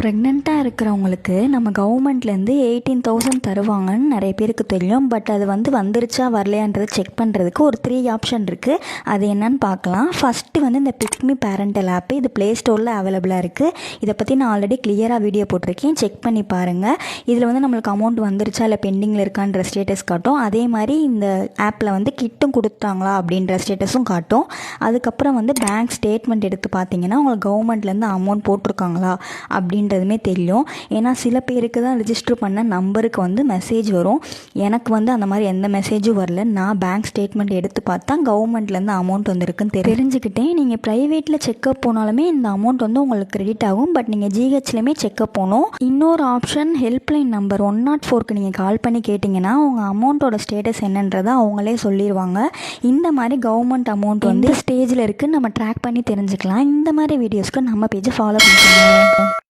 ப்ரெக்னெண்ட்டாக இருக்கிறவங்களுக்கு நம்ம கவர்மெண்ட்லேருந்து 18,000 தருவாங்கன்னு நிறைய பேருக்கு தெரியும். பட் அது வந்துருச்சா வரலையான்றதை செக் பண்ணுறதுக்கு ஒரு 3 ஆப்ஷன் இருக்குது. அது என்னன்னு பார்க்கலாம். ஃபஸ்ட்டு இந்த பிக்மி பேரண்டல் ஆப்பு, இது ப்ளே ஸ்டோரில் அவைலபிளாக இருக்குது. இதை பற்றி நான் ஆல்ரெடி கிளியராக வீடியோ போட்டிருக்கேன், செக் பண்ணி பாருங்கள். இதில் நம்மளுக்கு அமௌண்ட் வந்துருச்சா இல்லை பெண்டிங்கில் இருக்கான்ற ஸ்டேட்டஸ் காட்டும். அதே மாதிரி இந்த ஆப்பில் கிட்டும் கொடுத்தாங்களா அப்படின்ற ஸ்டேட்டஸும் காட்டும். அதுக்கப்புறம் பேங்க் ஸ்டேட்மெண்ட் எடுத்து பார்த்தீங்கன்னா உங்களுக்கு கவர்மெண்ட்லேருந்து அமௌண்ட் போட்டிருக்காங்களா அப்படின்றதுமே தெரியும். ஏன்னா சில பேருக்கு தான் ரிஜிஸ்டர் பண்ண நம்பருக்கு மெசேஜ் வரும். எனக்கு அந்த மாதிரி எந்த மெசேஜும் வரல. நான் பேங்க் ஸ்டேட்மெண்ட் எடுத்து பார்த்தா கவர்மெண்ட்லேருந்து அமௌண்ட் வந்திருக்குன்னு தெரிஞ்சுக்கிட்டேன். நீங்கள் ப்ரைவேட்டில் செக்கப் போனாலுமே இந்த அமௌண்ட் உங்களுக்கு கிரெடிட் ஆகும். பட் நீங்கள் ஜிஹெச்லையுமே செக்கப் போகணும். இன்னொரு ஆப்ஷன் ஹெல்ப்லைன் நம்பர் 104க்கு நீங்கள் கால் பண்ணி கேட்டிங்கன்னா உங்கள் அமௌண்ட்டோட ஸ்டேட்டஸ் என்னன்றதை அவங்களே சொல்லிடுவாங்க. இந்த மாதிரி கவர்மெண்ட் அமௌண்ட் ஸ்டேஜில் இருக்குன்னு நம்ம ட்ராக் பண்ணி தெரிஞ்சுக்கலாம். இந்த மாதிரி வீடியோஸ்க்கு நம்ம பேஜை ஃபாலோ பண்ணிக்கோங்க.